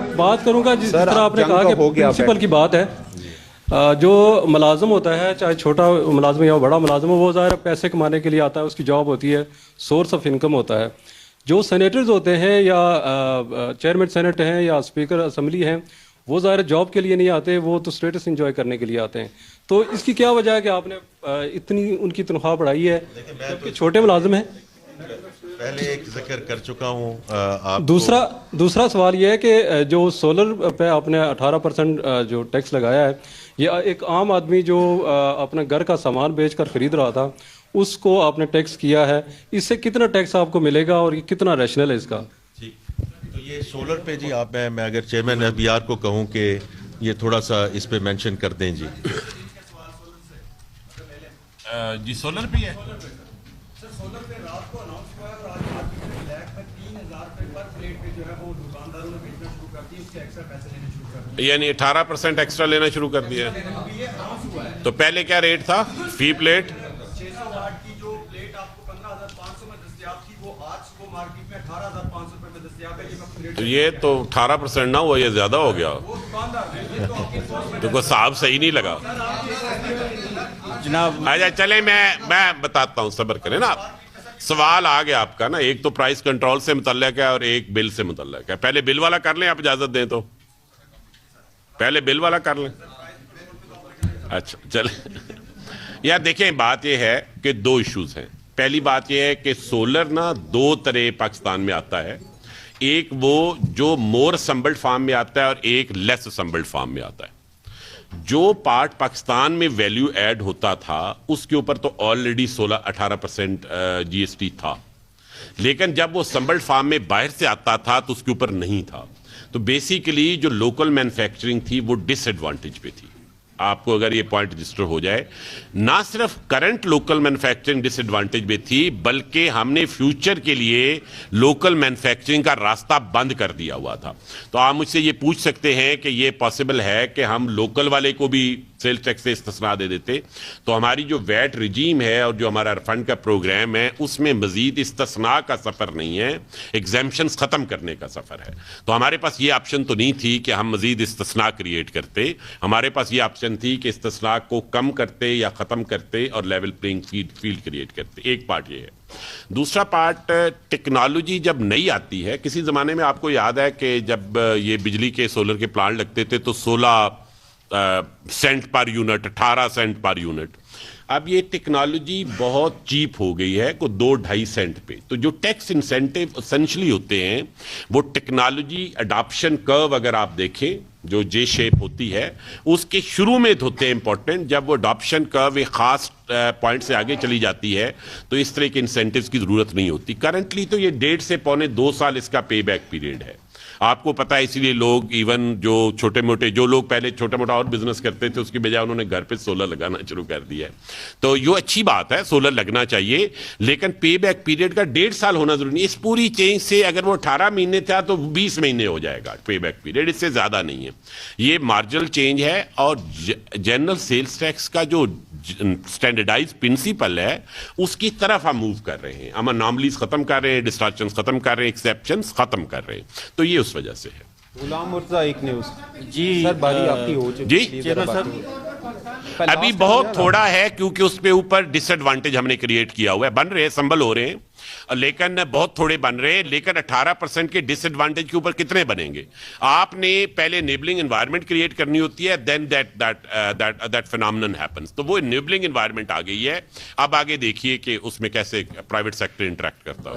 मैं बात करूंगा जिस तरह आपने कहा कि प्रिंसिपल की बात है। जो मुलाजम होता है, चाहे छोटा मुलाजम या बड़ा मुलाजम हो, वो ज़ाहिर पैसे कमाने के लिए आता है, उसकी जॉब होती है, सोर्स ऑफ इनकम होता है। जो सेनेटर्स होते हैं या चेयरमैन सेनेट हैं या स्पीकर असम्बली हैं, वो ज़ाहिर जॉब के लिए नहीं आते, वो तो स्टेटस इंजॉय करने के लिए आते हैं। तो इसकी क्या वजह है कि आपने इतनी उनकी तनख्वाह बढ़ाई है जबकि छोटे मुलाजिम हैं? पहले एक जिक्र कर चुका हूँ। दूसरा सवाल ये है कि जो सोलर पे आपने 18% जो टैक्स लगाया है, ये एक आम आदमी जो अपने घर का सामान बेचकर खरीद रहा था उसको आपने टैक्स किया है। इससे कितना टैक्स आपको मिलेगा और ये कितना रैशनल है इसका? जी, तो ये सोलर पे जी आप मैं अगर चेयरमैन एफबीआर को कहूँ कि ये थोड़ा सा इस पे मेंशन कर दें जी। जी सोलर पे है सर, सोलर पे रात को अनाउंस हुआ है और आज मार्केट में ब्लैक में 3000 रुपए पर प्लेट पे जो है वो दुकानदारों ने बेचना शुरू कर दिया, उसके एक्स्ट्रा पैसे लेने शुरू कर दिए, यानी 18% एक्स्ट्रा लेना शुरू कर दिया है। ये अनाउंस हुआ है। तो पहले क्या रेट था फी प्लेट? 600 वाट की जो प्लेट आपको 15,500 में दस्तयाब थी, वो आज वो मार्केट में 18,500 रुपए में दस्तयाब है। ये तो ये तो 18% ना हुआ, ये ज्यादा हो गया। वो दुकानदार है, ये तो आपकी सोच में तो कोई साहब सही नहीं लगा जनाब। अच्छा चले मैं बताता हूँ, सब्र करें ना आप। सवाल आ गया आपका ना, एक तो प्राइस कंट्रोल से मुतल्लिक है और एक बिल से मुतल्लिक है। पहले बिल वाला कर लें, आप इजाजत दें तो पहले बिल वाला कर लें। अच्छा चले यार देखें, बात यह है कि दो इश्यूज हैं। पहली बात यह है कि सोलर ना दो तरह पाकिस्तान में आता है, एक वो जो मोर संबल्ड फार्म में आता है और एक लेस संबल्ड फार्म में आता है। जो पार्ट पाकिस्तान में वैल्यू ऐड होता था उसके ऊपर तो ऑलरेडी 18% जीएसटी था, लेकिन जब वो संबल्ड फार्म में बाहर से आता था तो उसके ऊपर नहीं था। तो बेसिकली जो लोकल मैन्युफैक्चरिंग थी वो डिसएडवांटेज पे थी। आपको अगर ये पॉइंट रजिस्टर हो जाए, ना सिर्फ करंट लोकल मैन्युफैक्चरिंग डिसएडवांटेज में थी, बल्कि हमने फ्यूचर के लिए लोकल मैन्युफैक्चरिंग का रास्ता बंद कर दिया हुआ था। तो आप मुझसे ये पूछ सकते हैं कि ये पॉसिबल है कि हम लोकल वाले को भी सेल्स टैक्स से इस्तिस्ना दे देते? तो हमारी जो वैट रिजीम है और जो हमारा रिफंड का प्रोग्राम है उसमें मजीद इस्तिस्ना का सफ़र नहीं है, एग्जाम्पशंस ख़त्म करने का सफ़र है। तो हमारे पास ये ऑप्शन तो नहीं थी कि हम मजीद इस्तिस्ना क्रिएट करते। हमारे पास ये ऑप्शन थी कि इस्तिस्ना को कम करते या ख़त्म करते और लेवल प्लेइंग फील्ड क्रिएट करते। एक पार्ट ये है। दूसरा पार्ट, टेक्नोलॉजी जब नई आती है, किसी ज़माने में आपको याद है कि जब ये बिजली के सोलर के प्लांट लगते थे तो 16 Saint per unit, 18 Saint per unit. अब ये टेक्नोलॉजी बहुत चीप हो गई है, को 2-2.5 सेंट पे। तो जो टैक्स इंसेंटिव एसेंशियली होते हैं वो टेक्नोलॉजी अडॉप्शन कर्व अगर आप देखें, जो जे शेप होती है उसके शुरू में होते हैं इंपॉर्टेंट। जब वो अडॉप्शन कर्व एक खास पॉइंट से आगे चली जाती है तो इस तरह के इंसेंटिव्स की जरूरत नहीं होती। करंटली तो ये 1.5 से पौने 2 साल इसका पे बैक पीरियड है। आपको पता है, इसीलिए लोग इवन जो छोटे मोटे जो लोग पहले छोटा मोटा और बिजनेस करते थे उसकी बजाय उन्होंने घर पे सोलर लगाना शुरू कर दिया है। तो ये अच्छी बात है, सोलर लगना चाहिए, लेकिन पे बैक पीरियड का 1.5 साल होना जरूरी नहीं। इस पूरी चेंज से अगर वो 18 महीने था तो 20 महीने हो जाएगा पे बैक पीरियड, इससे ज्यादा नहीं है। ये मार्जिनल चेंज है और जनरल सेल्स टैक्स का जो स्टैंडर्डाइज प्रिंसिपल है उसकी तरफ हम मूव कर रहे हैं। हम अनॉमलीज खत्म कर रहे हैं, डिस्ट्रैक्शंस खत्म कर रहे हैं, एक्सेप्शंस खत्म कर रहे हैं। तो ये उस वजह से है। गुलाम मुर्तजा, एक न्यूज़ जी सर, बारी आपकी हो चुकी जी सर, अभी बहुत थोड़ा है क्योंकि उस पे ऊपर डिसएडवांटेज हमने क्रिएट किया हुआ है। बन रहे हैं, संभल हो रहे हैं, लेकिन बहुत थोड़े बन रहे हैं। लेकिन 18% के डिसएडवांटेज के ऊपर कितने बनेंगे? आपने पहले इनेबलिंग एनवायरनमेंट क्रिएट करनी होती है, देन दैट फिनोमेनन हैपेंस। तो वो इनेबलिंग एनवायरनमेंट आ गई है। अब आगे देखिए कि उसमें कैसे प्राइवेट सेक्टर इंटरेक्ट करता है।